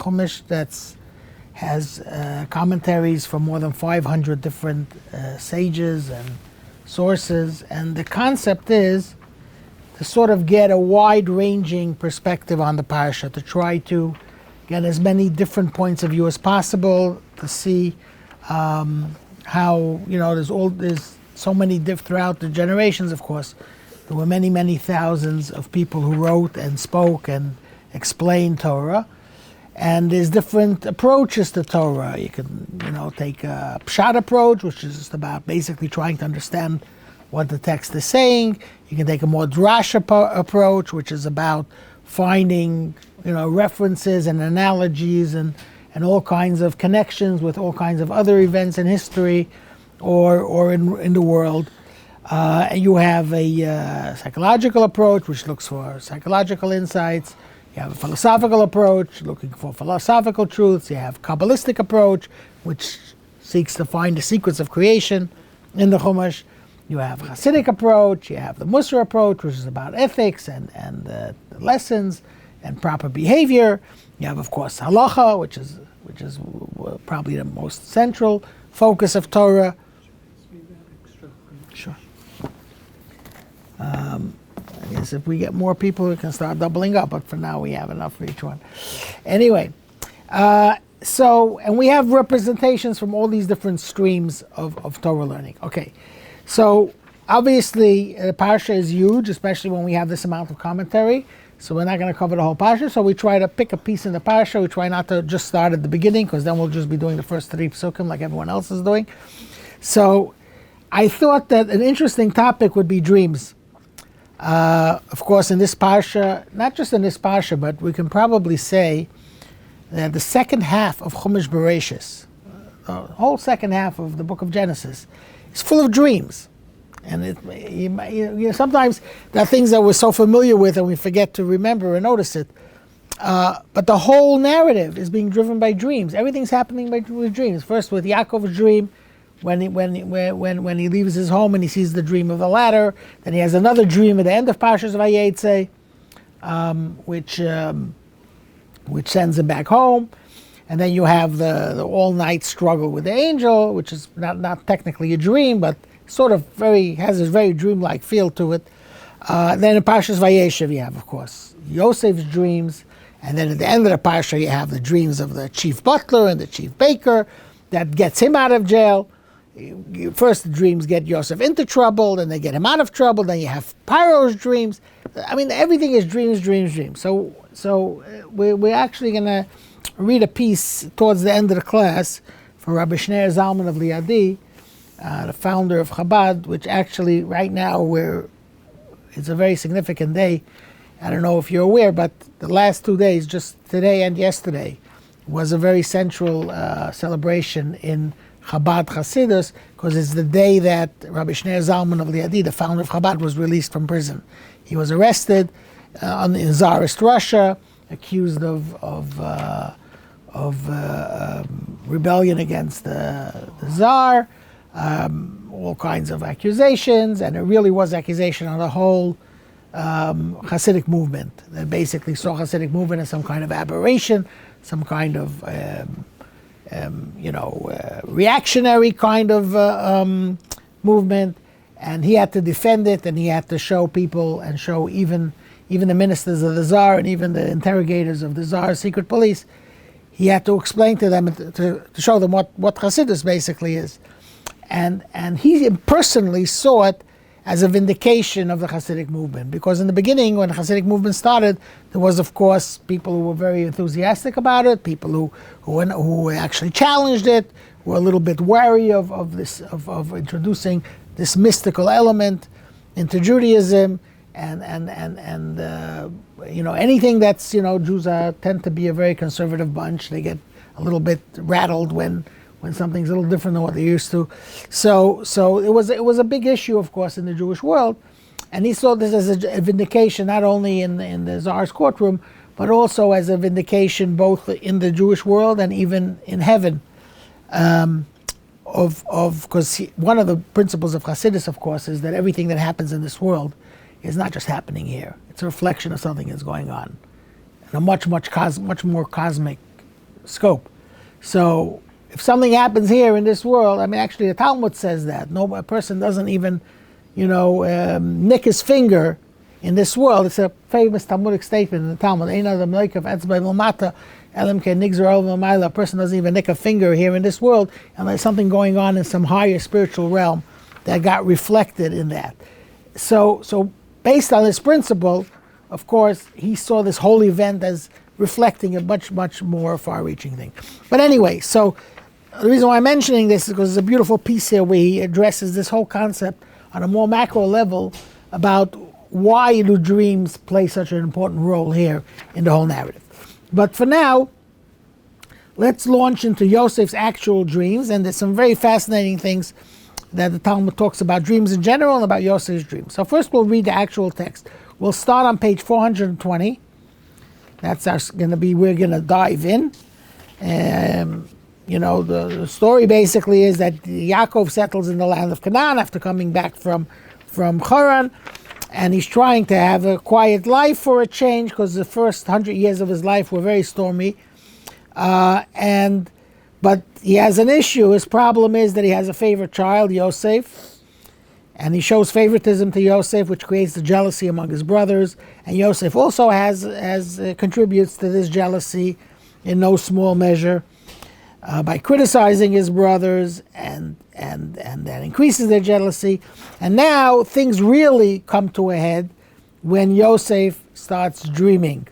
Chumash has commentaries from more than 500 different sages and sources, and the concept is to sort of get a wide-ranging perspective on the parasha, to try to get as many different points of view as possible, to see how, there's so many throughout the generations, of course. There were many, many thousands of people who wrote and spoke and explained Torah. And there's different approaches to Torah. You can, take a pshat approach, which is just about basically trying to understand what the text is saying. You can take a more drash approach, which is about finding, references and analogies and all kinds of connections with all kinds of other events in history or in the world. And you have a psychological approach, which looks for psychological insights. You have a philosophical approach, looking for philosophical truths. You have Kabbalistic approach, which seeks to find the secrets of creation in the Chumash. You have Hasidic approach. You have the Musar approach, which is about ethics and the lessons and proper behavior. You have, of course, Halacha, which is probably the most central focus of Torah. Sure. I guess if we get more people, we can start doubling up, but for now we have enough for each one. Anyway, and we have representations from all these different streams of Torah learning. Okay, so obviously the Parasha is huge, especially when we have this amount of commentary, so we're not going to cover the whole Parasha, so we try to pick a piece in the Parasha. We try not to just start at the beginning, because then we'll just be doing the first 3 psukim like everyone else is doing. So I thought that an interesting topic would be dreams. Of course, in this Parsha, not just in this Parsha, but we can probably say that the second half of Chumash Vayeishev, the whole second half of the book of Genesis, is full of dreams. And sometimes there are things that we're so familiar with and we forget to remember and notice it. But the whole narrative is being driven by dreams. Everything's happening with dreams. First with Yaakov's dream, when he leaves his home and he sees the dream of the ladder. Then he has another dream at the end of Parshas Vayeishev, which sends him back home. And then you have the all-night struggle with the angel, which is not technically a dream, but sort of has a very dreamlike feel to it. Then in Parshas Vayeishev you have, of course, Yosef's dreams. And then at the end of the Parsha you have the dreams of the chief butler and the chief baker that gets him out of jail. First the dreams get Yosef into trouble, then they get him out of trouble, then you have Paro's dreams. I mean, everything is dreams. So we're actually going to read a piece towards the end of the class for Rabbi Shneur Zalman of Liadi, the founder of Chabad, which actually right now it's a very significant day. I don't know if you're aware, but the last 2 days, just today and yesterday, was a very central celebration in Chabad Hasidus, because it's the day that Rabbi Shneur Zalman of Liadi, the founder of Chabad, was released from prison. He was arrested in Tsarist Russia, accused of rebellion against the Tsar, all kinds of accusations, and it really was accusation on the whole Hasidic movement. They basically saw Hasidic movement as some kind of aberration, some kind of reactionary kind of movement, and he had to defend it, and he had to show people and show even the ministers of the Tsar and even the interrogators of the Tsar's secret police. He had to explain to them, to show them what Hasidus basically is. And he personally saw it as a vindication of the Hasidic movement. Because in the beginning, when the Hasidic movement started, there was, of course, people who were very enthusiastic about it, people who actually challenged it, were a little bit wary of introducing this mystical element into Judaism, and anything that's, Jews tend to be a very conservative bunch. They get a little bit rattled when something's a little different than what they're used to. So it was a big issue, of course, in the Jewish world, and he saw this as a vindication not only in the Tsar's courtroom, but also as a vindication both in the Jewish world and even in heaven. Because one of the principles of Hasidus, of course, is that everything that happens in this world is not just happening here. It's a reflection of something that's going on in a much more cosmic scope. So if something happens here in this world, I mean, actually the Talmud says that. No, a person doesn't even, nick his finger in this world. It's a famous Talmudic statement in the Talmud. A person doesn't even nick a finger here in this world, and there's something going on in some higher spiritual realm that got reflected in that. So based on this principle, of course, he saw this whole event as reflecting a much, much more far-reaching thing. But anyway, so the reason why I'm mentioning this is because there's a beautiful piece here where he addresses this whole concept on a more macro level about why do dreams play such an important role here in the whole narrative. But for now, let's launch into Yosef's actual dreams, and there's some very fascinating things that the Talmud talks about dreams in general and about Yosef's dreams. So first we'll read the actual text. We'll start on page 420. That's we're going to dive in. The story basically is that Yaakov settles in the land of Canaan after coming back from Haran, and he's trying to have a quiet life for a change because the first 100 years of his life were very stormy. But he has an issue. His problem is that he has a favorite child, Yosef, and he shows favoritism to Yosef, which creates the jealousy among his brothers. And Yosef also contributes to this jealousy in no small measure by criticizing his brothers, and that increases their jealousy. And now things really come to a head when Yosef starts dreaming.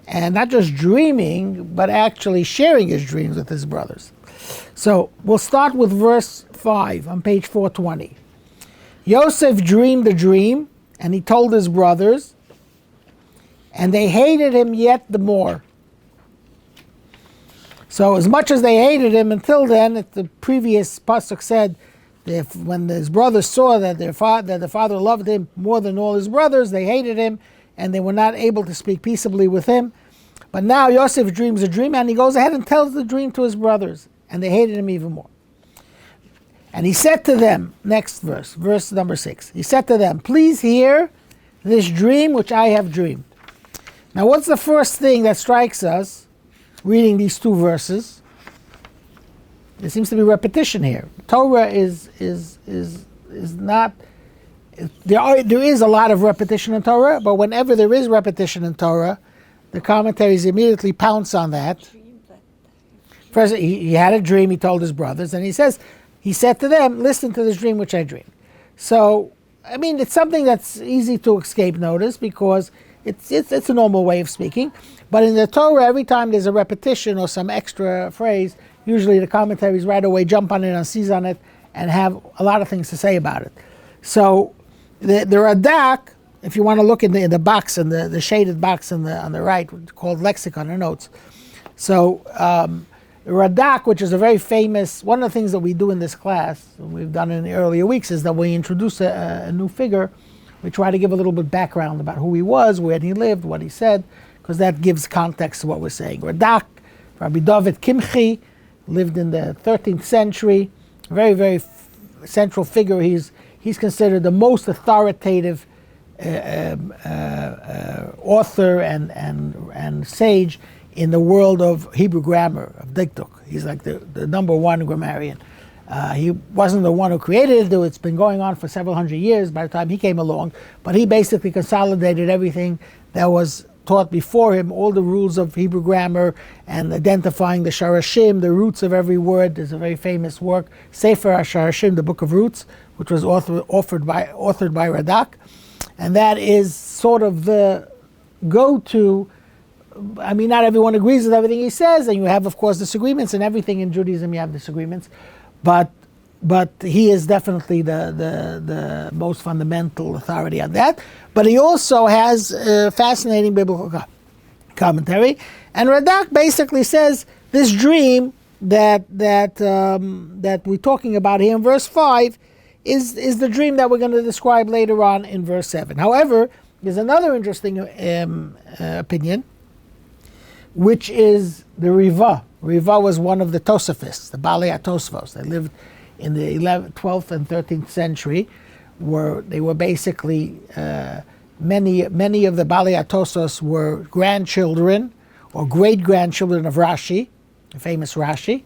And not just dreaming, but actually sharing his dreams with his brothers. So we'll start with verse 5 on page 420. Yosef dreamed a dream, and he told his brothers, and they hated him yet the more. So as much as they hated him until then, the previous pasuk said, when his brothers saw that the father loved him more than all his brothers, they hated him, and they were not able to speak peaceably with him. But now Yosef dreams a dream, and he goes ahead and tells the dream to his brothers, and they hated him even more. And he said to them, next verse number 6, he said to them, please hear this dream which I have dreamed. Now what's the first thing that strikes us reading these two verses? There seems to be repetition here. Torah is not... There is a lot of repetition in Torah, but whenever there is repetition in Torah, the commentaries immediately pounce on that. First, he had a dream, he told his brothers, and he said to them, listen to this dream which I dreamed. So, I mean, it's something that's easy to escape notice because it's a normal way of speaking. But in the Torah, every time there's a repetition or some extra phrase, usually the commentaries right away jump on it and seize on it and have a lot of things to say about it. So, the Radak, if you want to look in the box, in the shaded box on the right, called Lexicon or Notes. So, Radak, which is a very famous, one of the things that we do in this class, and we've done in the earlier weeks, is that we introduce a new figure. We try to give a little bit background about who he was, where he lived, what he said, because that gives context to what we're saying. Radak, Rabbi David Kimchi, lived in the 13th century, very, very central figure. He's considered the most authoritative author and sage in the world of Hebrew grammar, of Diktuk. He's like the number one grammarian. He wasn't the one who created it, though it's been going on for several hundred years by the time he came along, but he basically consolidated everything that was taught before him, all the rules of Hebrew grammar and identifying the sharashim, the roots of every word. There's a very famous work, Sefer HaSharashim, the Book of Roots, which was authored by Radak. And that is sort of the go-to. I mean, not everyone agrees with everything he says, and you have, of course, disagreements, and everything in Judaism you have disagreements. But he is definitely the most fundamental authority on that. But he also has a fascinating biblical commentary. And Radak basically says this dream that we're talking about here in verse 5 is the dream that we're going to describe later on in verse 7. However, there's another interesting opinion, which is the Riva. Riva was one of the Tosafists, the Balei HaTosfos. They lived in the 12th and 13th century, where they were basically, many of the Balei HaTosfos were grandchildren or great-grandchildren of Rashi, the famous Rashi,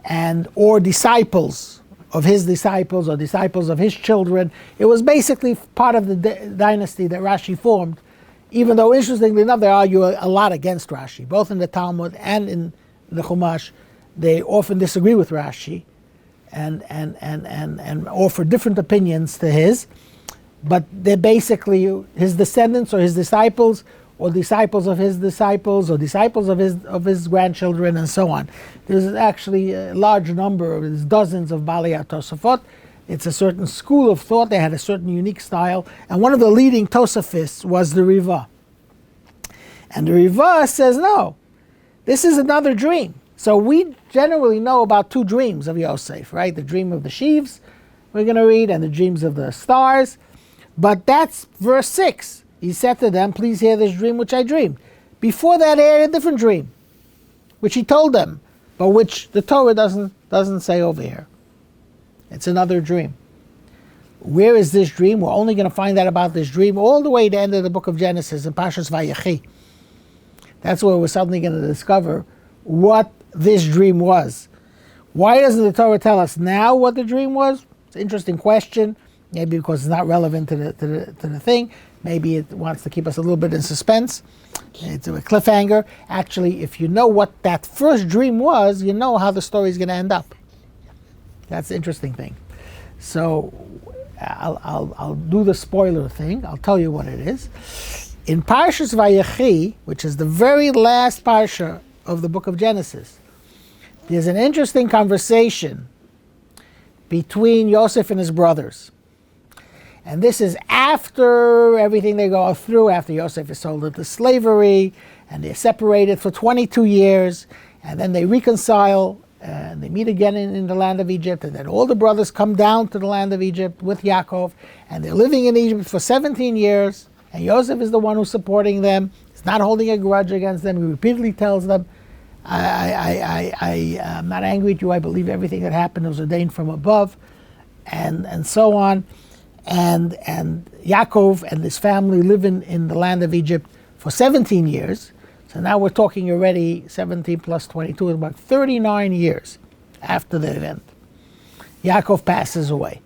and or disciples of his disciples or disciples of his children. It was basically part of the dynasty that Rashi formed, even though, interestingly enough, they argue a lot against Rashi, both in the Talmud and in the Chumash. They often disagree with Rashi and offer different opinions to his, but they're basically his descendants or his disciples or disciples of his disciples or disciples of his grandchildren and so on. There's actually a large number, there's dozens of Balei Tosafot. It's a certain school of thought, they had a certain unique style, and one of the leading Tosafists was the Riva. And the Riva says, no, this is another dream. So we generally know about two dreams of Yosef, right? The dream of the sheaves, we're going to read, and the dreams of the stars. But that's verse 6. He said to them, please hear this dream which I dreamed. Before that, he had a different dream, which he told them, but which the Torah doesn't say over here. It's another dream. Where is this dream? We're only going to find out about this dream all the way to the end of the book of Genesis in Parshas Vayeishev. That's where we're suddenly going to discover what this dream was. Why doesn't the Torah tell us now what the dream was? It's an interesting question. Maybe because it's not relevant to the thing. Maybe it wants to keep us a little bit in suspense. It's a cliffhanger. Actually, if you know what that first dream was, you know how the story is going to end up. That's the interesting thing. So I'll do the spoiler thing. I'll tell you what it is. In Parshas Vayechi, which is the very last parsha of the book of Genesis, there's an interesting conversation between Yosef and his brothers. And this is after everything they go through, after Yosef is sold into slavery, and they're separated for 22 years, and then they reconcile, and they meet again in the land of Egypt, and then all the brothers come down to the land of Egypt with Yaakov, and they're living in Egypt for 17 years, and Yosef is the one who's supporting them. He's not holding a grudge against them. He repeatedly tells them, I'm not angry at you, I believe everything that happened was ordained from above, and so on. And Yaakov and his family live in the land of Egypt for 17 years. So now we're talking already 17 plus 22, about 39 years after the event. Yaakov passes away.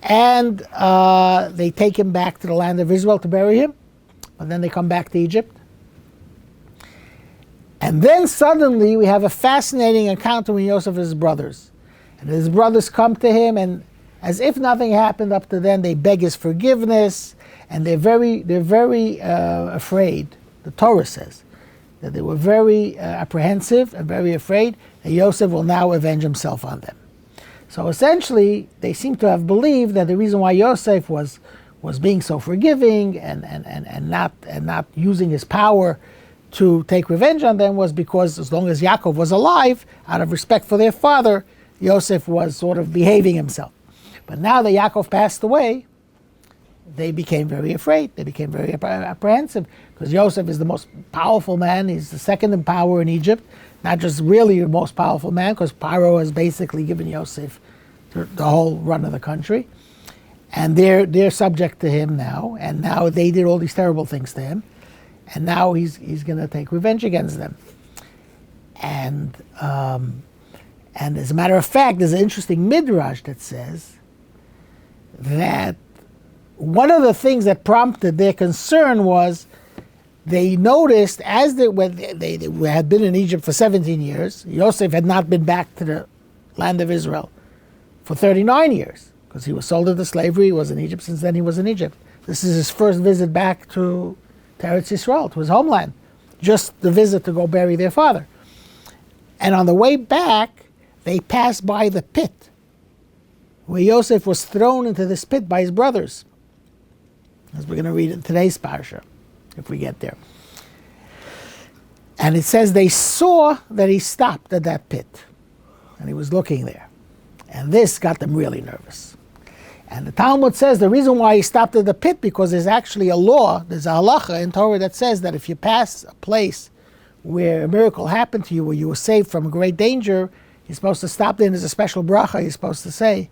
And they take him back to the land of Israel to bury him. But then they come back to Egypt. And then suddenly we have a fascinating encounter with Yosef and his brothers. And his brothers come to him, and as if nothing happened up to then, they beg his forgiveness, and they're very afraid. The Torah says that they were very apprehensive and very afraid that Yosef will now avenge himself on them. So essentially, they seem to have believed that the reason why Yosef was being so forgiving and not using his power to take revenge on them was because as long as Yaakov was alive, out of respect for their father, Yosef was sort of behaving himself. But now that Yaakov passed away, they became very afraid. They became very apprehensive because Yosef is the most powerful man. He's the second in power in Egypt. Not just really the most powerful man, because Paro has basically given Yosef the whole run of the country. And they're subject to him now. And now they did all these terrible things to him. And now he's going to take revenge against them. And as a matter of fact, there's an interesting midrash that says that one of the things that prompted their concern was they noticed as they had been in Egypt for 17 years, Yosef had not been back to the land of Israel for 39 years because he was sold into slavery. He was in Egypt. Since then he was in Egypt. This is his first visit back to Eretz Yisrael, to his homeland, just the visit to go bury their father. And on the way back, they passed by the pit where Yosef was thrown into this pit by his brothers, as we're going to read in today's parsha, if we get there. And it says they saw that he stopped at that pit, and he was looking there. And this got them really nervous. And the Talmud says the reason why he stopped at the pit, because there's actually a law, there's a halacha in Torah that says that if you pass a place where a miracle happened to you, where you were saved from great danger, you're supposed to stop there, and there's a special bracha you're supposed to say.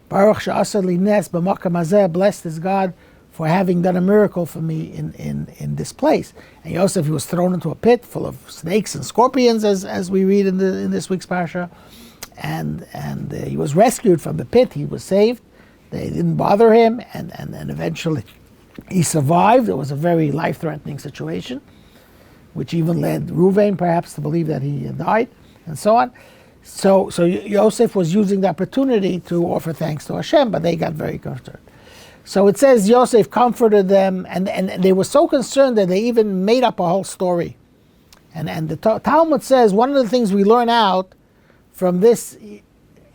Baruch she'asar li nes b'makam hazeh, blessed is God for having done a miracle for me in this place. And Yosef, he was thrown into a pit full of snakes and scorpions, as we read in this week's Parasha. And he was rescued from the pit. He was saved. They didn't bother him. And eventually he survived. It was a very life-threatening situation, which even led Reuven perhaps to believe that he had died, and so on. So Yosef was using the opportunity to offer thanks to Hashem, but they got very concerned. So it says Yosef comforted them, and they were so concerned that they even made up a whole story. And the Talmud says one of the things we learn out from this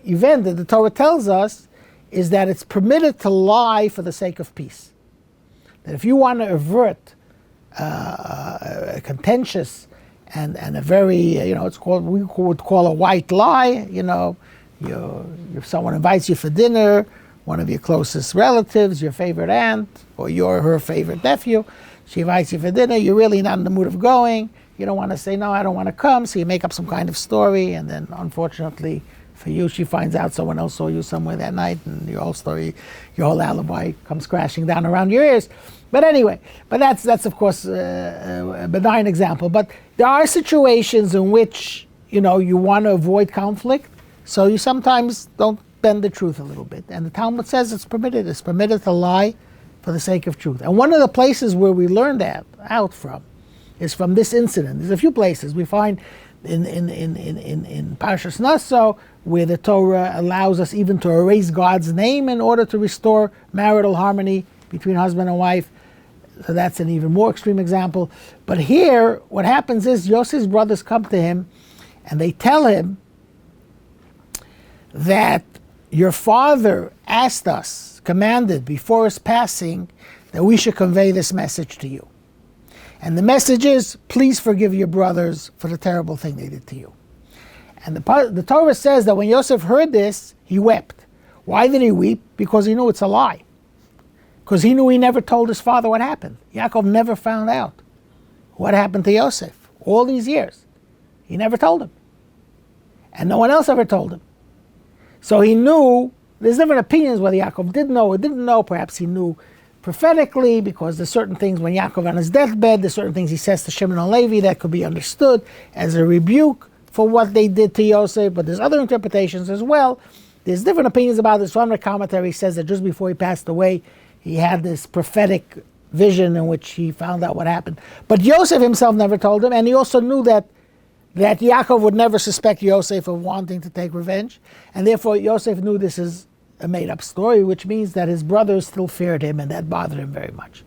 event that the Torah tells us is that it's permitted to lie for the sake of peace. That if you want to avert a contentious and a very, it's called, we would call a white lie, if someone invites you for dinner, one of your closest relatives, your favorite aunt, or her favorite nephew, she invites you for dinner, you're really not in the mood of going, you don't want to say, no, I don't want to come, so you make up some kind of story, and then unfortunately for you, she finds out someone else saw you somewhere that night, and your whole story, your whole alibi comes crashing down around your ears. But anyway, that's of course a benign example. But there are situations in which, you want to avoid conflict, so you sometimes don't bend the truth a little bit. And the Talmud says it's permitted. It's permitted to lie for the sake of truth. And one of the places where we learn that out from is from this incident. There's a few places we find in Parashas Naso where the Torah allows us even to erase God's name in order to restore marital harmony between husband and wife. So that's an even more extreme example. But here, what happens is Yosef's brothers come to him and they tell him that your father asked us, commanded before his passing, that we should convey this message to you. And the message is, please forgive your brothers for the terrible thing they did to you. And the Torah says that when Yosef heard this, he wept. Why did he weep? Because he knew it's a lie. Because he knew he never told his father what happened. Yaakov never found out what happened to Yosef all these years. He never told him. And no one else ever told him. So he knew, there's different opinions whether Yaakov did know or didn't know. Perhaps he knew prophetically, because there's certain things when Yaakov on his deathbed, there's certain things he says to Shimon and Levi that could be understood as a rebuke for what they did to Yosef, but there's other interpretations as well. There's different opinions about this. One of the commentaries says that just before he passed away, he had this prophetic vision in which he found out what happened. But Yosef himself never told him, and he also knew that Yaakov would never suspect Yosef of wanting to take revenge, and therefore Yosef knew this is a made-up story, which means that his brothers still feared him, and that bothered him very much.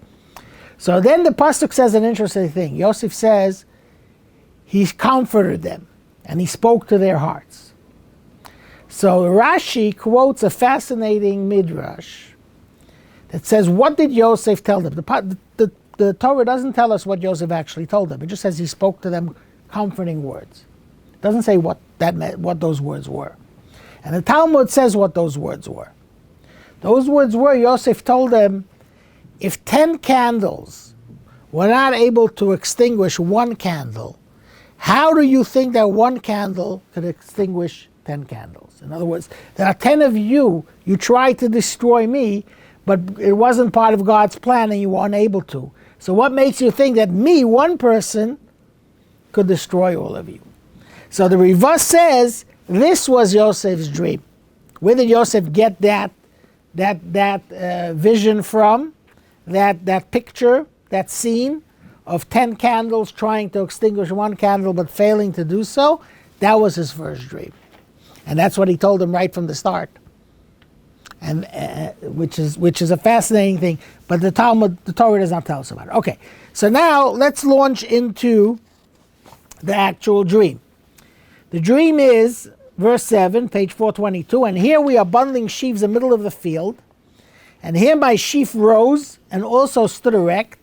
So then the pasuk says an interesting thing. Yosef says he comforted them, and he spoke to their hearts. So Rashi quotes a fascinating midrash that says, what did Yosef tell them? The Torah doesn't tell us what Yosef actually told them. It just says he spoke to them comforting words. It doesn't say what those words were. And the Talmud says what those words were. Those words were, Yosef told them, if 10 candles were not able to extinguish one candle, how do you think that one candle could extinguish 10 candles? In other words, there are 10 of you, you tried to destroy me, but it wasn't part of God's plan and you were unable to. So what makes you think that me, one person, could destroy all of you? So the Rivas says, this was Yosef's dream. Where did Yosef get that vision from? That picture, that scene of 10 candles trying to extinguish one candle but failing to do so? That was his first dream. And that's what he told him right from the start. And which is a fascinating thing. But the Torah does not tell us about it. Okay, so now let's launch into the actual dream. The dream is, verse 7, page 422, and here we are bundling sheaves in the middle of the field, and here my sheaf rose and also stood erect,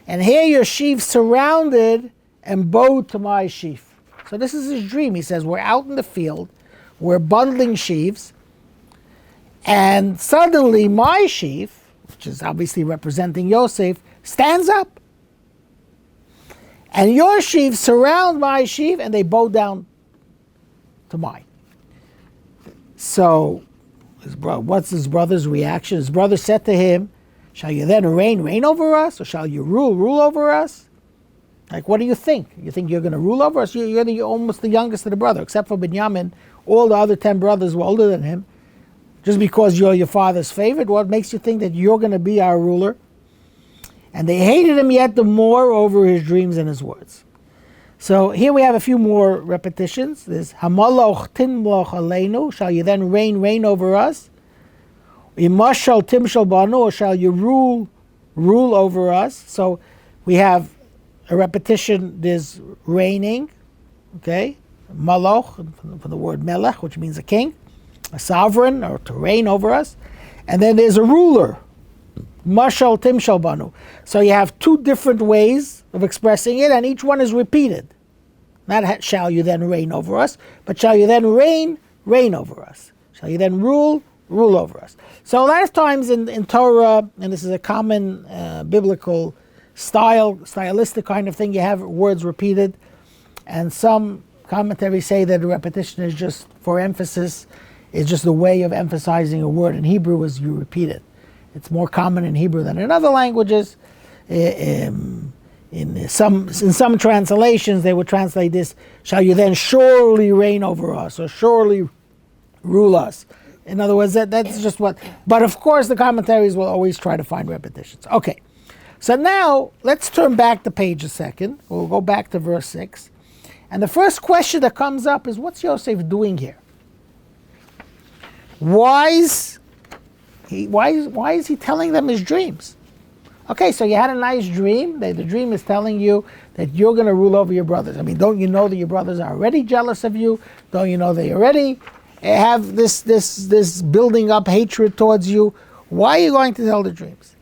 and here your sheaves surrounded and bowed to my sheaf. So this is his dream. He says, we're out in the field, we're bundling sheaves, and suddenly my sheaf, which is obviously representing Yosef, stands up. And your sheaves surround my sheaf, and they bow down to mine. So, what's his brother's reaction? His brother said to him, Shall you then reign over us? Or shall you rule over us? Like, what do you think? You think you're going to rule over us? You're almost the youngest of the brother, except for Binyamin. All the other 10 brothers were older than him. Just because you're your father's favorite, what makes you think that you're going to be our ruler? And they hated him yet the more over his dreams and his words. So here we have a few more repetitions. There's Hamaloch Tinloch Aleinu, shall you then reign over us? Imashal Timshal Banu, or shall you rule over us? So we have a repetition, there's reigning, okay? Maloch, from the word melech, which means a king, a sovereign, or to reign over us. And then there's a ruler, Mashal Timshal Banu. So you have two different ways of expressing it, and each one is repeated. Not shall you then reign over us, but shall you then reign over us. Shall you then rule over us. So a lot of times in Torah, and this is a common biblical stylistic kind of thing, you have words repeated, and some commentaries say that the repetition is just for emphasis, it's just a way of emphasizing a word. In Hebrew is you repeat it. It's more common in Hebrew than in other languages. In some translations, they would translate this, shall you then surely reign over us, or surely rule us. In other words, that's just what, but of course the commentaries will always try to find repetitions. Okay, so now let's turn back the page a second. We'll go back to verse 6. And the first question that comes up is, what's Yosef doing here? Why is he telling them his dreams? Okay, so you had a nice dream. The dream is telling you that you're going to rule over your brothers. I mean, don't you know that your brothers are already jealous of you? Don't you know they already have this building up hatred towards you? Why are you going to tell the dreams?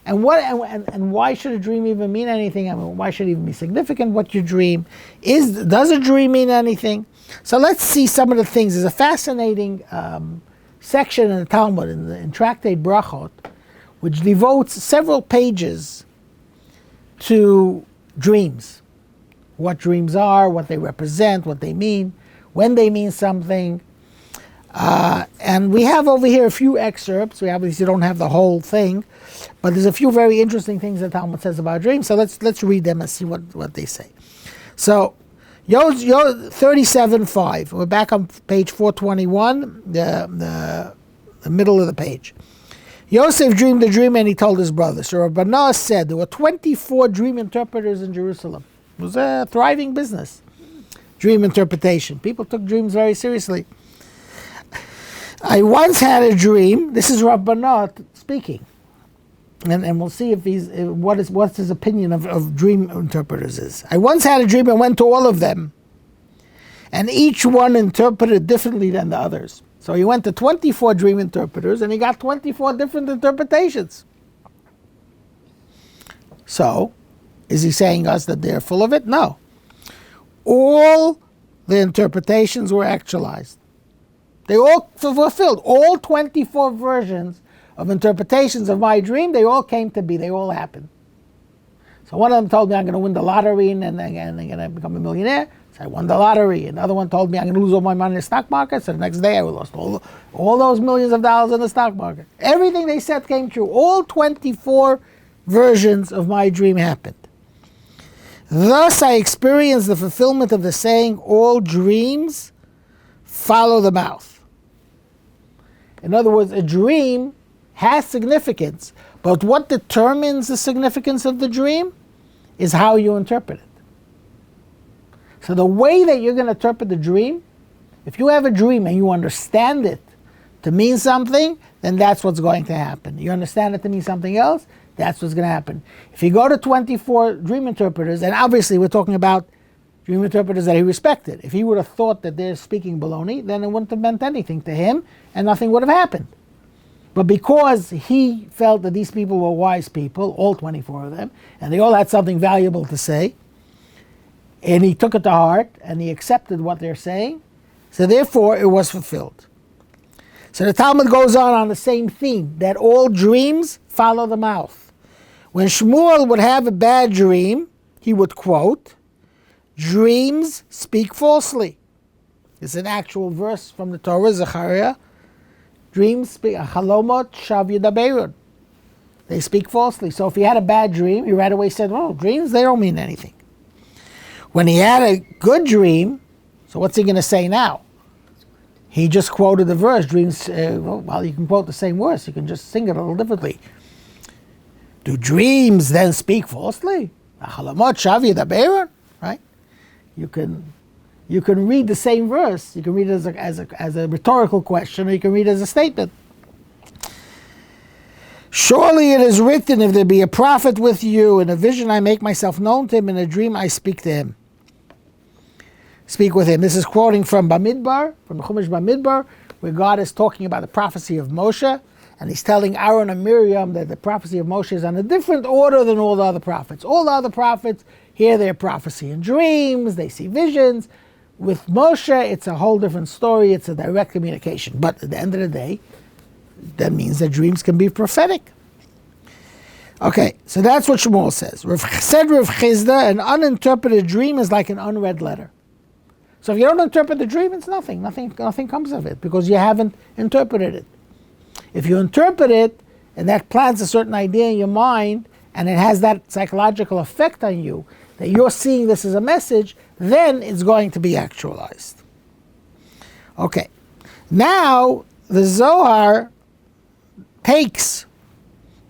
And why should a dream even mean anything? I mean, why should it even be significant what your dream is? Does a dream mean anything? So let's see some of the things. There's a fascinating section in the Talmud, in Tractate Brachot, which devotes several pages to dreams. What dreams are, what they represent, what they mean, when they mean something. And we have over here a few excerpts. We obviously don't have the whole thing, but there's a few very interesting things that Talmud says about dreams. So let's read them and see what they say. So 37:5. We're back on page 421, the middle of the page. Yosef dreamed a dream and he told his brothers. So Rabbanah said there were 24 dream interpreters in Jerusalem. It was a thriving business, dream interpretation. People took dreams very seriously. I once had a dream. This is Rabbanah speaking, and we'll see if what's his opinion of dream interpreters is. I once had a dream and went to all of them, and each one interpreted differently than the others. So he went to 24 dream interpreters, and he got 24 different interpretations. So, is he saying us that they're full of it? No. All the interpretations were actualized. They all fulfilled. All 24 versions of interpretations of my dream, they all came to be. They all happened. So one of them told me I'm going to win the lottery and then I'm going to become a millionaire. So I won the lottery. Another one told me I'm going to lose all my money in the stock market. So the next day I lost all those millions of dollars in the stock market. Everything they said came true. All 24 versions of my dream happened. Thus I experienced the fulfillment of the saying, all dreams follow the mouth. In other words, a dream has significance, but what determines the significance of the dream is how you interpret it. So the way that you're going to interpret the dream, if you have a dream and you understand it to mean something, then that's what's going to happen. You understand it to mean something else, that's what's going to happen. If you go to 24 dream interpreters, and obviously we're talking about dream interpreters that he respected. If he would have thought that they're speaking baloney, then it wouldn't have meant anything to him, and nothing would have happened. But because he felt that these people were wise people, all 24 of them, and they all had something valuable to say, and he took it to heart, and he accepted what they're saying, so therefore it was fulfilled. So the Talmud goes on the same theme, that all dreams follow the mouth. When Shmuel would have a bad dream, he would quote, dreams speak falsely. It's an actual verse from the Torah, Zechariah. Dreams speak, Halomot shav yidaberun. they speak falsely. So if he had a bad dream, he right away said, well, dreams, they don't mean anything. When he had a good dream, so what's he going to say now? He just quoted the verse, dreams, well, you can quote the same verse, you can just sing it a little differently. Do dreams then speak falsely? Right? You can read the same verse, you can read it as a rhetorical question, or you can read it as a statement. Surely it is written, if there be a prophet with you, in a vision I make myself known to him, in a dream I speak to him. Speak with him. This is quoting from Bamidbar, from the Chumash Bamidbar, where God is talking about the prophecy of Moshe, and he's telling Aaron and Miriam that the prophecy of Moshe is on a different order than all the other prophets. All the other prophets hear their prophecy in dreams, they see visions. With Moshe, it's a whole different story, it's a direct communication. But at the end of the day, that means that dreams can be prophetic. Okay, so that's what Shmuel says. Said Rav Chizda, an uninterpreted dream is like an unread letter. So if you don't interpret the dream, it's nothing. Nothing comes of it because you haven't interpreted it. If you interpret it and that plants a certain idea in your mind and it has that psychological effect on you, that you're seeing this as a message, then it's going to be actualized. Okay, now the Zohar takes,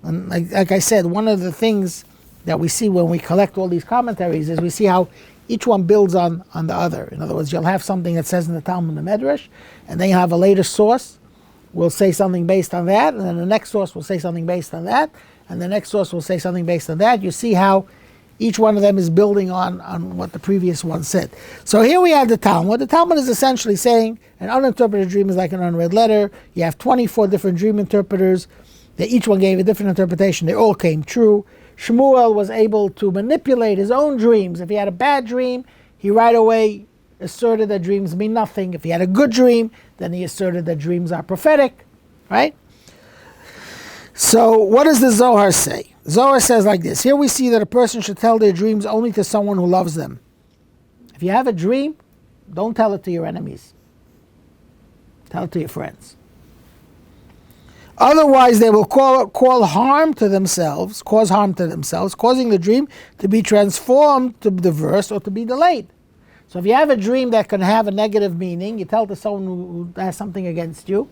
and like I said, one of the things that we see when we collect all these commentaries is we see how each one builds on the other. In other words, you'll have something that says in the Talmud and the Medrash, and then you have a later source will say something based on that, and then the next source will say something based on that, and the next source will say something based on that. You see how each one of them is building on what the previous one said. So here we have the Talmud. The Talmud is essentially saying an uninterpreted dream is like an unread letter. You have 24 different dream interpreters. They each one gave a different interpretation. They all came true. Shmuel was able to manipulate his own dreams. If he had a bad dream, he right away asserted that dreams mean nothing. If he had a good dream, then he asserted that dreams are prophetic, right? So what does the Zohar say? Zohar says like this. Here we see that a person should tell their dreams only to someone who loves them. If you have a dream, don't tell it to your enemies. Tell it to your friends. Otherwise, they will cause harm to themselves, causing the dream to be transformed to the verse or to be delayed. So if you have a dream that can have a negative meaning, you tell it to someone who has something against you,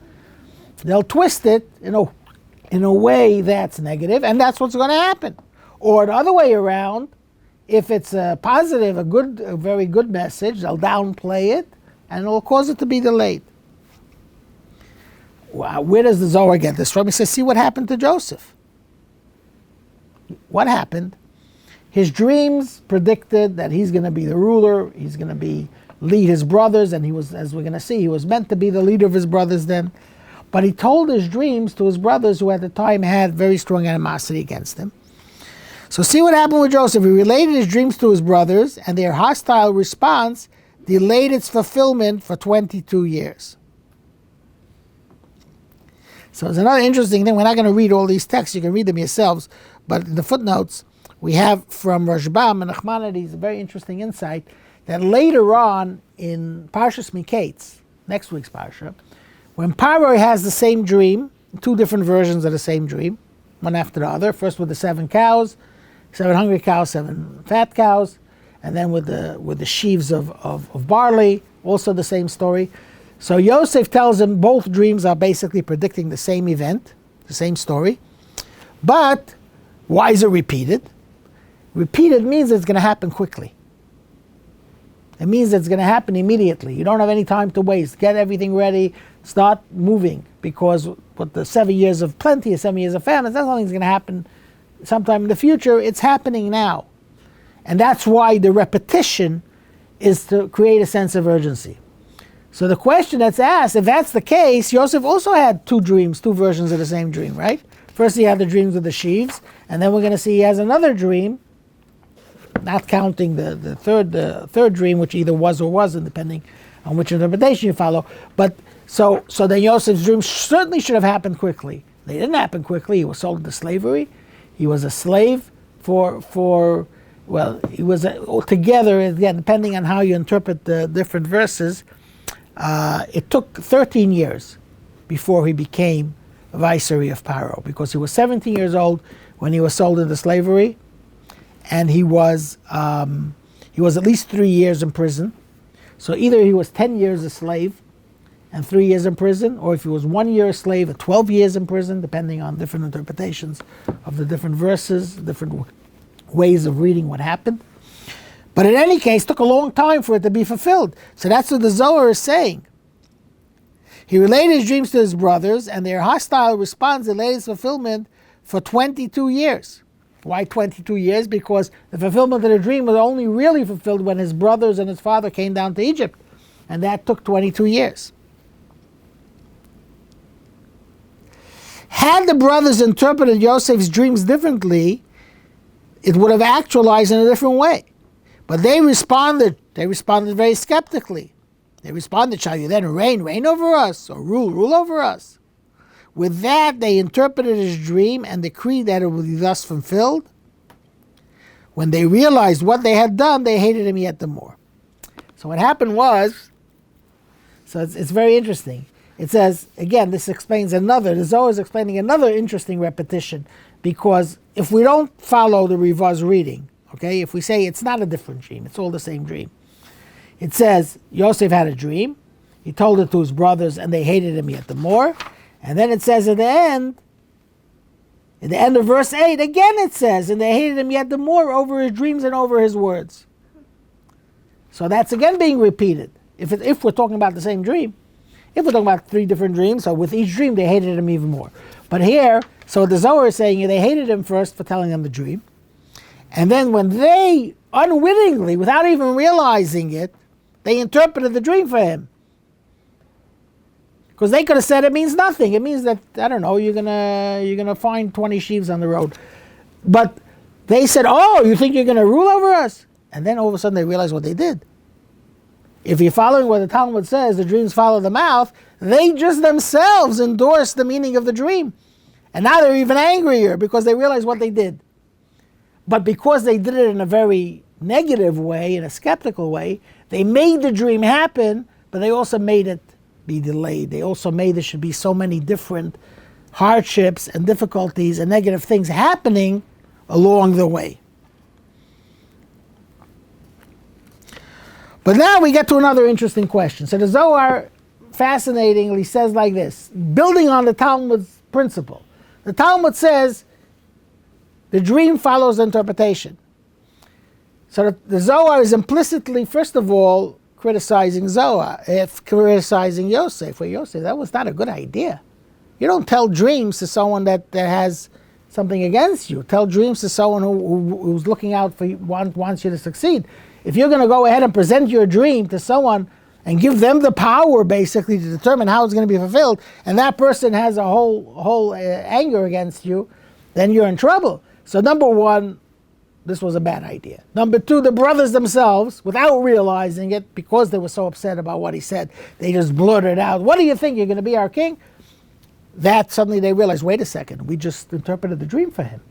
they'll twist it in a way that's negative, and that's what's going to happen. Or the other way around, if it's a positive, a very good message, they'll downplay it, and it'll cause it to be delayed. Wow, where does the Zohar get this from? He says, see what happened to Joseph. What happened? His dreams predicted that he's going to be the ruler, he's going to lead his brothers, and he was, as we're going to see, he was meant to be the leader of his brothers then. But he told his dreams to his brothers who at the time had very strong animosity against him. So see what happened with Joseph. He related his dreams to his brothers, and their hostile response delayed its fulfillment for 22 years. So it's another interesting thing. We're not going to read all these texts. You can read them yourselves. But in the footnotes, we have from Rashbam and Nachmanides a very interesting insight that later on in Parshas Miketz, next week's Parsha, when Paro has the same dream, two different versions of the same dream, one after the other, first with the 7 cows, 7 hungry cows, 7 fat cows, and then with the sheaves of barley, also the same story. So Yosef tells him both dreams are basically predicting the same event, the same story. But why is it repeated? Repeated means it's going to happen quickly. It means it's going to happen immediately. You don't have any time to waste. Get everything ready, start moving, because with the 7 years of plenty, 7 years of famine, that's something's going to happen sometime in the future. It's happening now. And that's why the repetition is to create a sense of urgency. So the question that's asked, if that's the case, Yosef also had 2 dreams, 2 versions of the same dream, right? First he had the dreams of the sheaves, and then we're going to see he has another dream, not counting the third dream, which either was or wasn't, depending on which interpretation you follow. But so then Yosef's dreams certainly should have happened quickly. They didn't happen quickly. He was sold into slavery. He was a slave he was altogether, again, depending on how you interpret the different verses, it took 13 years before he became viceroy of Paro, because he was 17 years old when he was sold into slavery, and he was at least 3 years in prison. So either he was 10 years a slave and 3 years in prison, or if he was 1 year a slave and 12 years in prison, depending on different interpretations of the different verses, different ways of reading what happened. But in any case, it took a long time for it to be fulfilled. So that's what the Zohar is saying. He related his dreams to his brothers, and their hostile response delayed its fulfillment for 22 years. Why 22 years? Because the fulfillment of the dream was only really fulfilled when his brothers and his father came down to Egypt. And that took 22 years. Had the brothers interpreted Yosef's dreams differently, it would have actualized in a different way. But they responded very skeptically. They responded, shall you then reign over us, or rule over us? With that, they interpreted his dream and decreed that it would be thus fulfilled. When they realized what they had done, they hated him yet the more. So what happened was, it's very interesting. It says, again, this explains the Zohar is explaining another interesting repetition, because if we don't follow the Rivah's reading, okay, if we say it's not a different dream, it's all the same dream. It says, Yosef had a dream, he told it to his brothers, and they hated him yet the more. And then it says at the end of verse 8, again it says, and they hated him yet the more over his dreams and over his words. So that's again being repeated. If we're talking about the same dream, if we're talking about 3 different dreams, so with each dream they hated him even more. But here, so the Zohar is saying they hated him first for telling them the dream. And then when they unwittingly, without even realizing it, they interpreted the dream for him. Because they could have said it means nothing. It means that, I don't know, you're gonna find 20 sheaves on the road. But they said, oh, you think you're gonna rule over us? And then all of a sudden they realized what they did. If you're following what the Talmud says, the dreams follow the mouth, they just themselves endorsed the meaning of the dream. And now they're even angrier because they realize what they did. But because they did it in a very negative way, in a skeptical way, they made the dream happen, but they also made it be delayed. They also made there should be so many different hardships and difficulties and negative things happening along the way. But now we get to another interesting question. So the Zohar fascinatingly says like this, building on the Talmud's principle. The Talmud says the dream follows the interpretation. So the Zohar is implicitly, first of all, criticizing criticizing Yosef. Well, Yosef, that was not a good idea. You don't tell dreams to someone that has something against you. Tell dreams to someone who's looking out for you, wants you to succeed. If you're going to go ahead and present your dream to someone and give them the power, basically, to determine how it's going to be fulfilled, and that person has a whole anger against you, then you're in trouble. So number one, this was a bad idea. Number two, the brothers themselves, without realizing it, because they were so upset about what he said, they just blurted out, what do you think, you're going to be our king? That suddenly they realized, wait a second, we just interpreted the dream for him.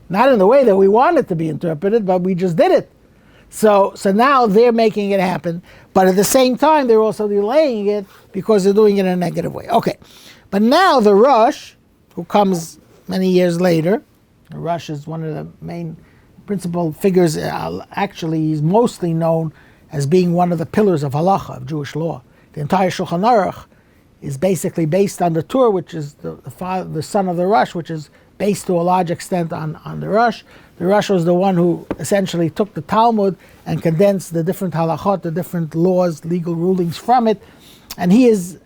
Not in the way that we wanted to be interpreted, but we just did it. So now they're making it happen, but at the same time, they're also delaying it because they're doing it in a negative way. Okay, but now the Rosh, who comes many years later, the Rosh is one of the main principal figures. Actually, he's mostly known as being one of the pillars of halacha, of Jewish law. The entire Shulchan Aruch is basically based on the Torah, which is the son of the Rosh, which is based to a large extent on the Rosh. The Rosh was the one who essentially took the Talmud and condensed the different halachot, the different laws, legal rulings from it. And he is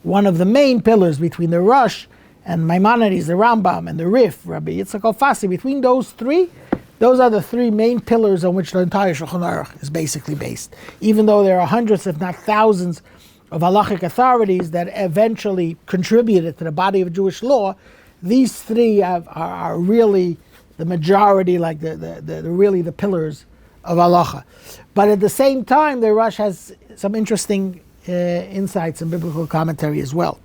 one of the main pillars between the Rosh and Maimonides, the Rambam, and the Rif, Rabbi Yitzchak Alfasi. Between those three, those are the 3 main pillars on which the entire Shulchan Aruch is basically based. Even though there are hundreds, if not thousands, of halachic authorities that eventually contributed to the body of Jewish law, these 3 are really the majority, like really the pillars of halacha. But at the same time, the Rosh has some interesting insights in biblical commentary as well.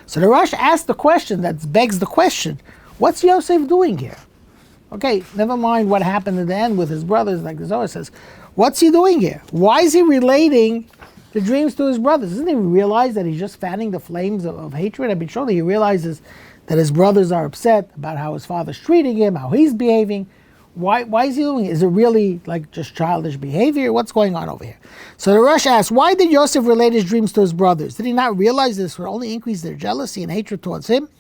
So the Rosh asked the question that begs the question, what's Yosef doing here? Okay, never mind what happened at the end with his brothers, like the Zohar says. What's he doing here? Why is he relating the dreams to his brothers. Doesn't he realize that he's just fanning the flames of hatred? I mean, surely he realizes that his brothers are upset about how his father's treating him, how he's behaving. Why is he doing it? Is it really like just childish behavior? What's going on over here? So the Rosh asks, why did Yosef relate his dreams to his brothers? Did he not realize this would only increase their jealousy and hatred towards him?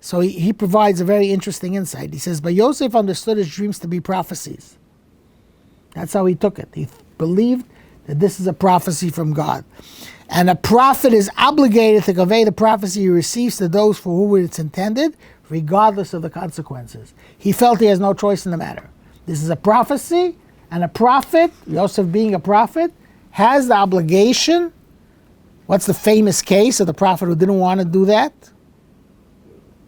So he provides a very interesting insight. He says, but Yosef understood his dreams to be prophecies. That's how he took it. He believed that this is a prophecy from God. And a prophet is obligated to convey the prophecy he receives to those for whom it's intended, regardless of the consequences. He felt he has no choice in the matter. This is a prophecy, and a prophet, Yosef being a prophet, has the obligation. What's the famous case of the prophet who didn't want to do that?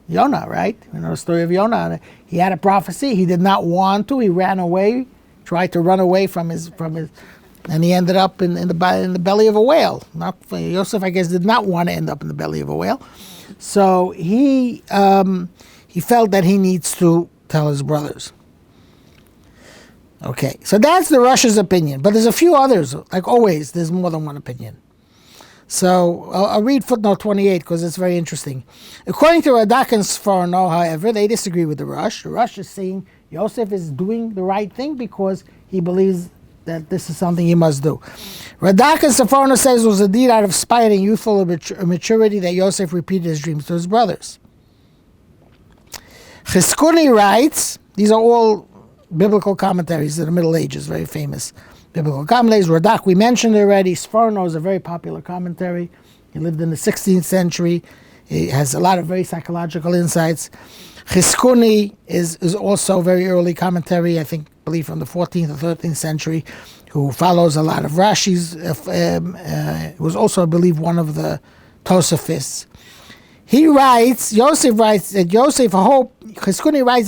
Yonah, right? You know the story of Yonah. He had a prophecy. He did not want to. He ran away, tried to run away from his, and he ended up in the belly of a whale. Yosef, I guess, did not want to end up in the belly of a whale. So he felt that he needs to tell his brothers. Okay, so that's the Russia's opinion. But there's a few others. Like always, there's more than one opinion. So I'll read footnote 28 because it's very interesting. According to Radak and Sforno, however, they disagree with the Rush. The Rush is saying Yosef is doing the right thing because he believes that this is something he must do. Radak and Sforno says it was a deed out of spite and youthful maturity that Yosef repeated his dreams to his brothers. Chizkuni writes, these are all biblical commentaries of the Middle Ages, very famous biblical commentaries. Radak, we mentioned already. Sforno is a very popular commentary. He lived in the 16th century. He has a lot of very psychological insights. Chizkuni is also a very early commentary, I believe from the 14th or 13th century, who follows a lot of Rashi's. Was also, I believe, one of the Tosafists. Chizkuni writes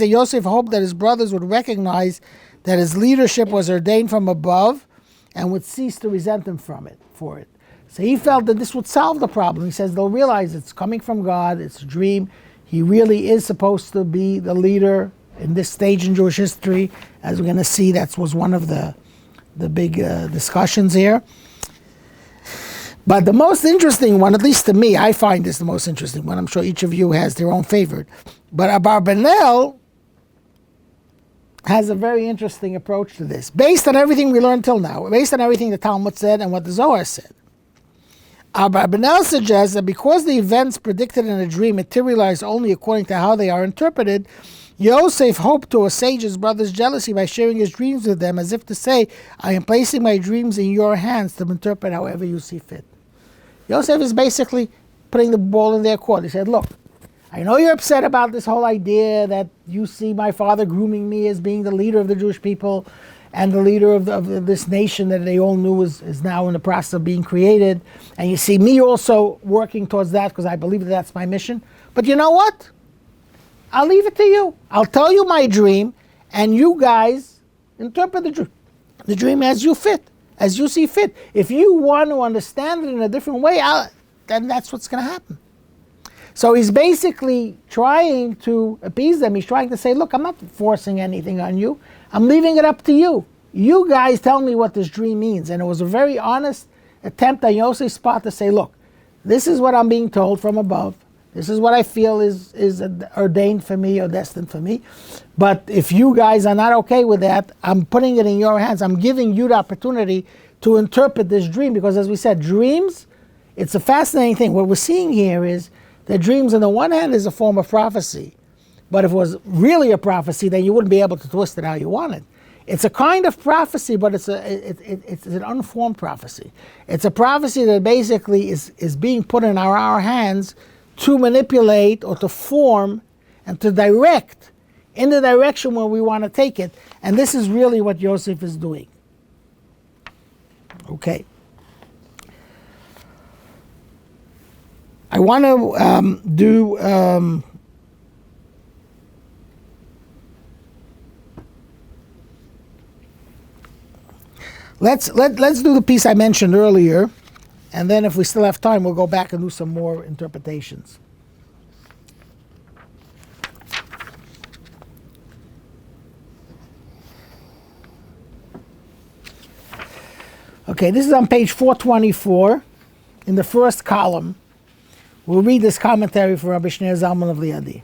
that Yosef hoped that his brothers would recognize that his leadership was ordained from above and would cease to resent him for it. So he felt that this would solve the problem. He says they'll realize it's coming from God, it's a dream. He really is supposed to be the leader in this stage in Jewish history. As we're going to see, that was one of the big discussions here. But the most interesting one, at least to me, I find this the most interesting one. I'm sure each of you has their own favorite. But Abarbanel has a very interesting approach to this, based on everything we learned till now, based on everything the Talmud said and what the Zohar said. Abarbanel suggests that because the events predicted in a dream materialize only according to how they are interpreted, Yosef hoped to assuage his brother's jealousy by sharing his dreams with them, as if to say, I am placing my dreams in your hands to interpret however you see fit. Yosef is basically putting the ball in their court. He said, look, I know you're upset about this whole idea that you see my father grooming me as being the leader of the Jewish people and the leader of this nation that they all knew is now in the process of being created. And you see me also working towards that because I believe that that's my mission. But you know what? I'll leave it to you. I'll tell you my dream, and you guys interpret the dream as you see fit. If you want to understand it in a different way, then that's what's going to happen. So he's basically trying to appease them. He's trying to say, look, I'm not forcing anything on you. I'm leaving it up to you. You guys tell me what this dream means. And it was a very honest attempt on Yosef's part to say, look, this is what I'm being told from above. This is what I feel is ordained for me or destined for me. But if you guys are not okay with that, I'm putting it in your hands. I'm giving you the opportunity to interpret this dream. Because as we said, dreams, it's a fascinating thing. What we're seeing here is that dreams, on the one hand, is a form of prophecy. But if it was really a prophecy, then you wouldn't be able to twist it how you want it. It's a kind of prophecy, but it's an unformed prophecy. It's a prophecy that basically is being put in our hands to manipulate or to form and to direct in the direction where we want to take it. And this is really what Yosef is doing. Okay. I want to do let's do the piece I mentioned earlier, and then if we still have time, we'll go back and do some more interpretations. Okay, this is on page 424 in the first column. We'll read this commentary from Rabbi Shneur Zalman of Liadi.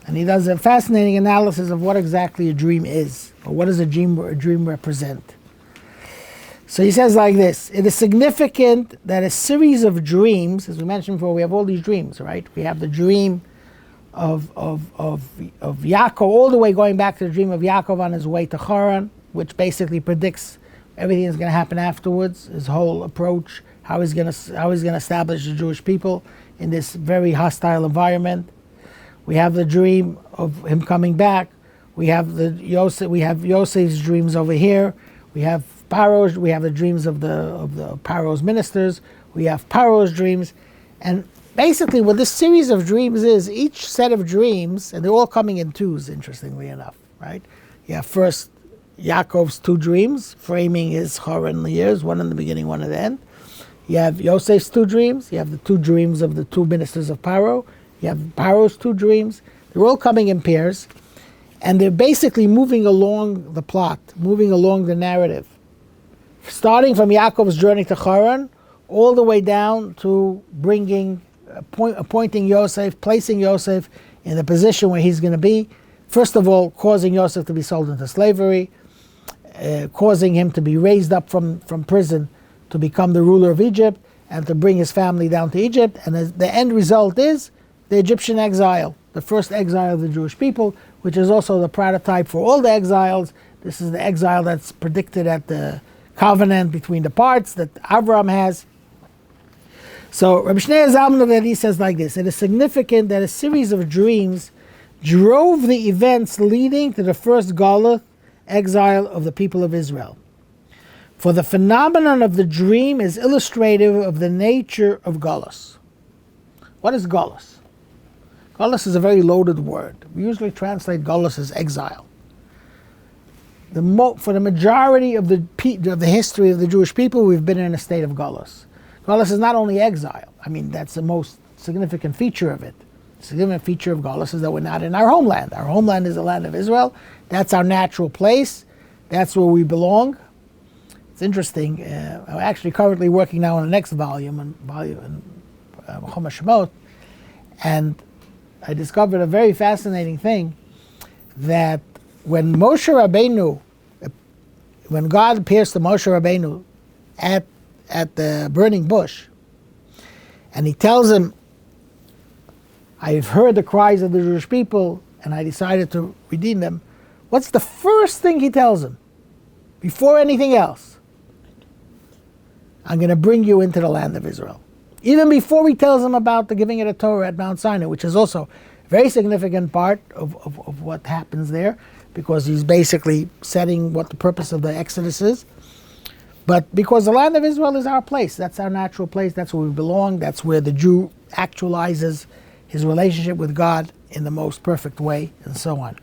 And he does a fascinating analysis of what exactly a dream is, or what does a dream represent. So he says like this: it is significant that a series of dreams, as we mentioned before, we have all these dreams, right? We have the dream of Yaakov, all the way going back to the dream of Yaakov on his way to Haran, which basically predicts everything that's going to happen afterwards, his whole approach, how he's going to establish the Jewish people in this very hostile environment. We have the dream of him coming back. We have Yosef's dreams over here. We have Paro's. We have the dreams of the Paro's ministers. We have Paro's dreams, and basically what this series of dreams is, each set of dreams, and they're all coming in twos, interestingly enough, right? You have first Yaakov's two dreams, framing his Haran years, one in the beginning, one at the end. You have Yosef's two dreams. You have the two dreams of the two ministers of Paro. You have Paro's two dreams. They're all coming in pairs, and they're basically moving along the plot, moving along the narrative, starting from Yaakov's journey to Haran, all the way down to appointing Yosef, placing Yosef in the position where he's going to be. First of all, causing Yosef to be sold into slavery, causing him to be raised up from prison to become the ruler of Egypt, and to bring his family down to Egypt. And the end result is the Egyptian exile, the first exile of the Jewish people, which is also the prototype for all the exiles. This is the exile that's predicted at the covenant between the parts that Abraham has. So Rabbi Shneur Zalman of Liadi says like this: it is significant that a series of dreams drove the events leading to the first Galus, exile of the people of Israel. For the phenomenon of the dream is illustrative of the nature of Galus. What is Galus? Galus is a very loaded word. We usually translate Galus as exile. For the majority of the history of the Jewish people, we've been in a state of Galus. Galus is not only exile. I mean, that's the most significant feature of it. The significant feature of Galus is that we're not in our homeland. Our homeland is the land of Israel. That's our natural place. That's where we belong. It's interesting. I'm actually currently working now on the next volume in Chumash Shemot, and I discovered a very fascinating thing, that when Moshe Rabbeinu, when God appears to Moshe Rabbeinu at the burning bush, and he tells him, I've heard the cries of the Jewish people, and I decided to redeem them. What's the first thing he tells him? Before anything else, I'm going to bring you into the land of Israel. Even before he tells him about the giving of the Torah at Mount Sinai, which is also a very significant part of what happens there, because he's basically setting what the purpose of the Exodus is. But because the land of Israel is our place, that's our natural place, that's where we belong, that's where the Jew actualizes his relationship with God in the most perfect way, and so on.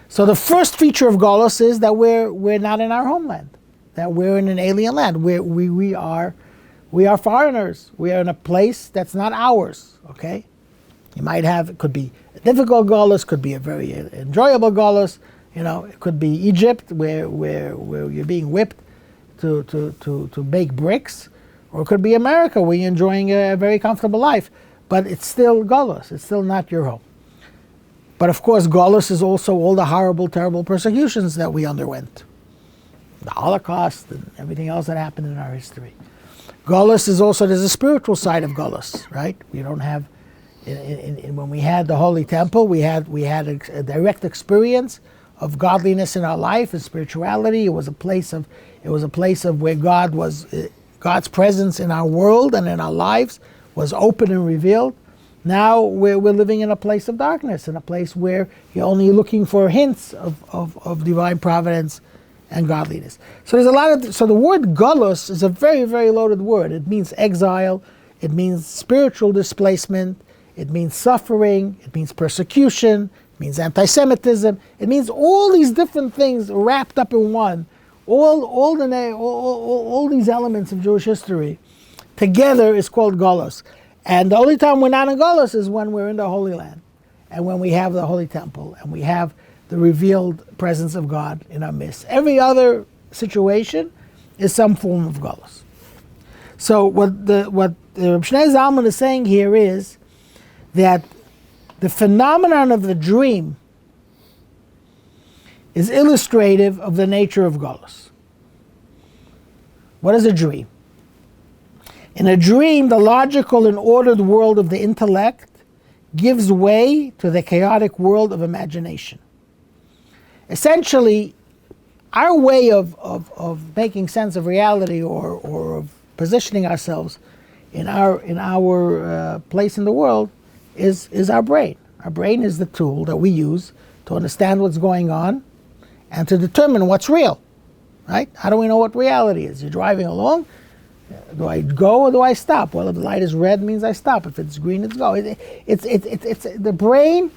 So the first feature of Galus is that we're not in our homeland, that we're in an alien land. We are foreigners. We are in a place that's not ours, okay? You might have, it could be a difficult Galus, could be a very enjoyable Galus, it could be Egypt, where you're being whipped to bake bricks, or it could be America, where you're enjoying a very comfortable life. But it's still Galus, it's still not your home. But of course, Galus is also all the horrible, terrible persecutions that we underwent. The Holocaust and everything else that happened in our history. Galus is also, there's a spiritual side of Galus, right? We don't have, when we had the Holy Temple, we had a direct experience of godliness in our life and spirituality. It was a place of where God's presence in our world and in our lives was open and revealed. Now we're living in a place of darkness, in a place where you're only looking for hints of divine providence and godliness. So the word galus is a very, very loaded word. It means exile, it means spiritual displacement, it means suffering, it means persecution, it means anti-Semitism, it means all these different things wrapped up in one. All these elements of Jewish history together is called galus. And the only time we're not in galus is when we're in the Holy Land, and when we have the Holy Temple, and we have the revealed presence of God in our midst. Every other situation is some form of galus. So what the Reb Shneur Zalman is saying here is that the phenomenon of the dream is illustrative of the nature of galus. What is a dream? In a dream, the logical and ordered world of the intellect gives way to the chaotic world of imagination. Essentially, our way of making sense of reality or of positioning ourselves in our place in the world is our brain. Our brain is the tool that we use to understand what's going on and to determine what's real, right? How do we know what reality is? You're driving along. Do I go or do I stop? Well, if the light is red, it means I stop. If it's green, it's go. It's the brain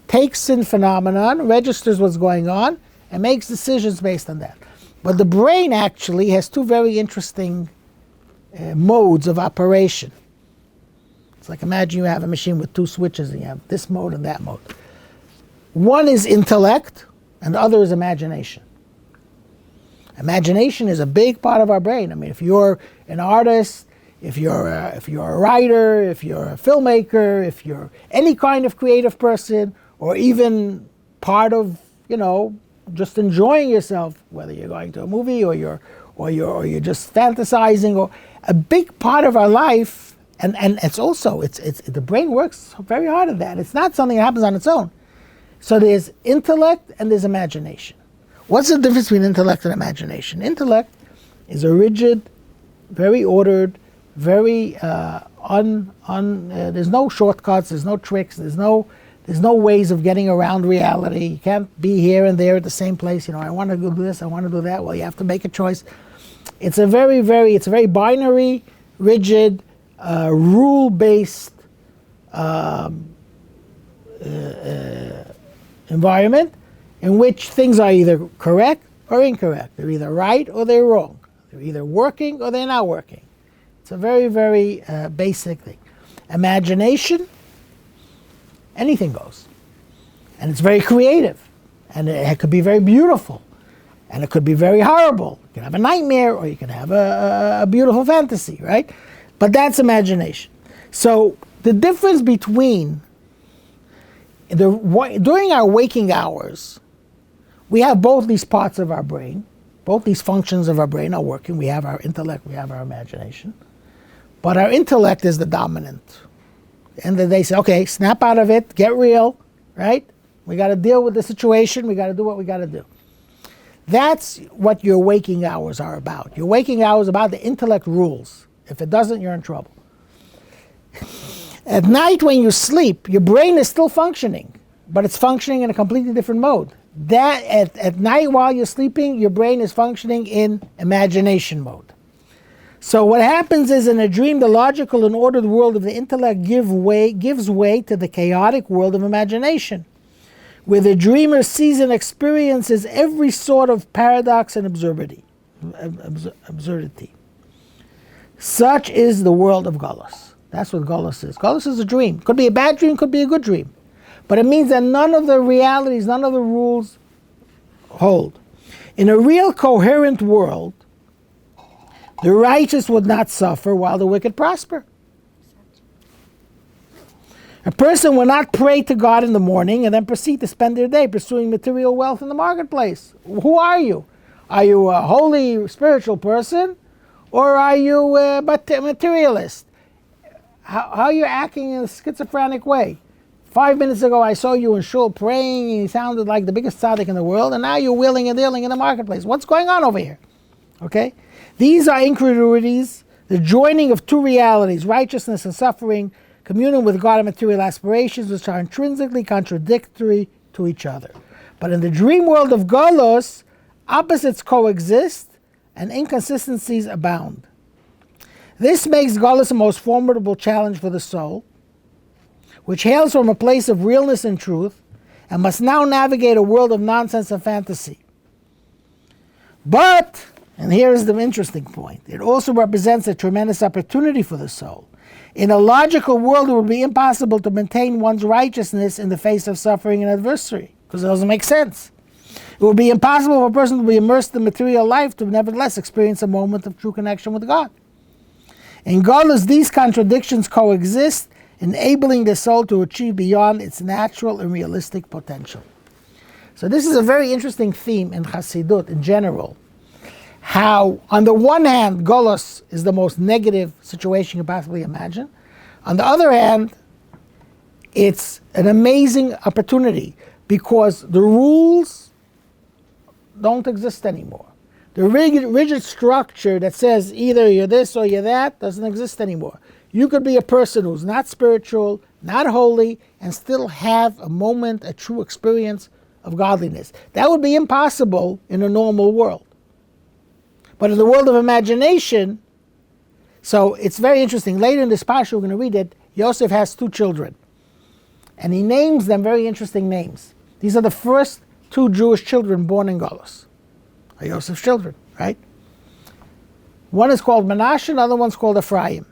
takes in phenomenon, registers what's going on, and makes decisions based on that. But the brain actually has two very interesting modes of operation. It's like, imagine you have a machine with two switches and you have this mode and that mode. One is intellect and the other is imagination. Imagination is a big part of our brain. I mean, if you're an artist, if you're a writer, if you're a filmmaker, if you're any kind of creative person, or even part of, just enjoying yourself, whether you're going to a movie or you're just fantasizing, or a big part of our life, and it's also the brain works very hard at that. It's not something that happens on its own. So there's intellect and there's imagination. What's the difference between intellect and imagination? Intellect is a rigid, very ordered, very there's no shortcuts, there's no tricks, there's no ways of getting around reality. You can't be here and there at the same place. I want to do this, I want to do that. Well, you have to make a choice. It's a very binary, rigid, rule-based environment in which things are either correct or incorrect. They're either right or they're wrong. They're either working or they're not working. It's a very, very basic thing. Imagination, anything goes. And it's very creative. And it could be very beautiful. And it could be very horrible. You can have a nightmare or you can have a beautiful fantasy, right? But that's imagination. So the difference between during our waking hours, we have both these parts of our brain, both these functions of our brain are working. We have our intellect, we have our imagination. But our intellect is the dominant. And then they say, okay, snap out of it, get real, right? We got to deal with the situation, we got to do what we got to do. That's what your waking hours are about. Your waking hours are about the intellect rules. If it doesn't, you're in trouble. At night when you sleep, your brain is still functioning, but it's functioning in a completely different mode. That at night while you're sleeping, your brain is functioning in imagination mode. So what happens is in a dream, the logical and ordered world of the intellect gives way to the chaotic world of imagination, where the dreamer sees and experiences every sort of paradox and absurdity. Such is the world of galus. That's what galus is. Galus is a dream. Could be a bad dream, could be a good dream. But it means that none of the realities, none of the rules hold. In a real coherent world, the righteous would not suffer while the wicked prosper. A person will not pray to God in the morning and then proceed to spend their day pursuing material wealth in the marketplace. Who are you? Are you a holy spiritual person, or are you a materialist? How are you acting in a schizophrenic way? 5 minutes ago I saw you in shul praying and you sounded like the biggest tzaddik in the world, and now you're wheeling and dealing in the marketplace. What's going on over here? Okay? These are incongruities, the joining of two realities, righteousness and suffering, communion with God and material aspirations, which are intrinsically contradictory to each other. But in the dream world of galus, opposites coexist and inconsistencies abound. This makes galus a most formidable challenge for the soul, which hails from a place of realness and truth, and must now navigate a world of nonsense and fantasy. But, and here is the interesting point, it also represents a tremendous opportunity for the soul. In a logical world, it would be impossible to maintain one's righteousness in the face of suffering and adversity. because it doesn't make sense. It would be impossible for a person to be immersed in material life to nevertheless experience a moment of true connection with God. In Galus, these contradictions coexist, enabling the soul to achieve beyond its natural and realistic potential. So this is a very interesting theme in Hasidut in general. How, on the one hand, Galus is the most negative situation you can possibly imagine. On the other hand, it's an amazing opportunity because the rules don't exist anymore. The rigid structure that says either you're this or you're that doesn't exist anymore. You could be a person who's not spiritual, not holy, and still have a moment, a true experience of godliness. That would be impossible in a normal world. But in the world of imagination, so it's very interesting. Later in this parsha, we're going to read that Yosef has 2 children. And he names them very interesting names. These are the first 2 Jewish children born in Galus. Are Yosef's children, right? One is called Menashe, another one's called Ephraim.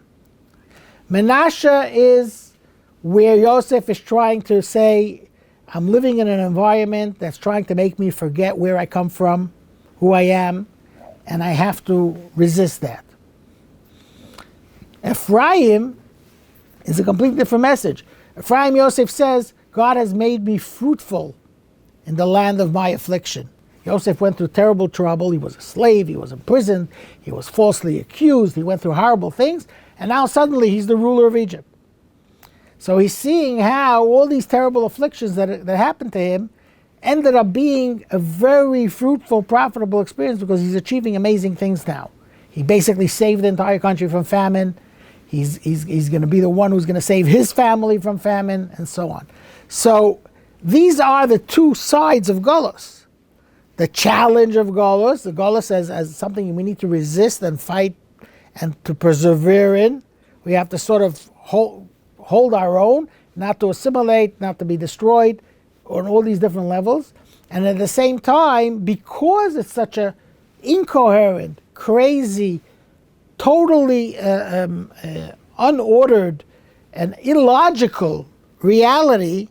Menashe is where Yosef is trying to say, I'm living in an environment that's trying to make me forget where I come from, who I am, and I have to resist that. Ephraim is a completely different message. Ephraim, Yosef says, God has made me fruitful in the land of my affliction. Yosef went through terrible trouble. He was a slave. He was imprisoned. He was falsely accused. He went through horrible things. And now suddenly he's the ruler of Egypt. So he's seeing how all these terrible afflictions that happened to him ended up being a very fruitful, profitable experience because he's achieving amazing things now. He basically saved the entire country from famine. He's going to be the one who's going to save his family from famine, and so on. So these are the 2 sides of Galus. The challenge of Galus, the Galus as something we need to resist and fight and to persevere in. We have to sort of hold our own, not to assimilate, not to be destroyed, on all these different levels. And at the same time, because it's such a incoherent, crazy, totally unordered and illogical reality,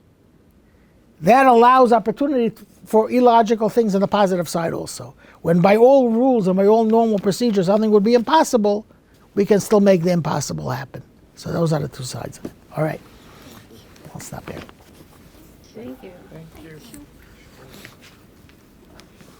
that allows opportunity for illogical things on the positive side also. When by all rules and by all normal procedures something would be impossible, we can still make the impossible happen. So those are the 2 sides of it. All right. I'll stop here. Thank you. Thank you.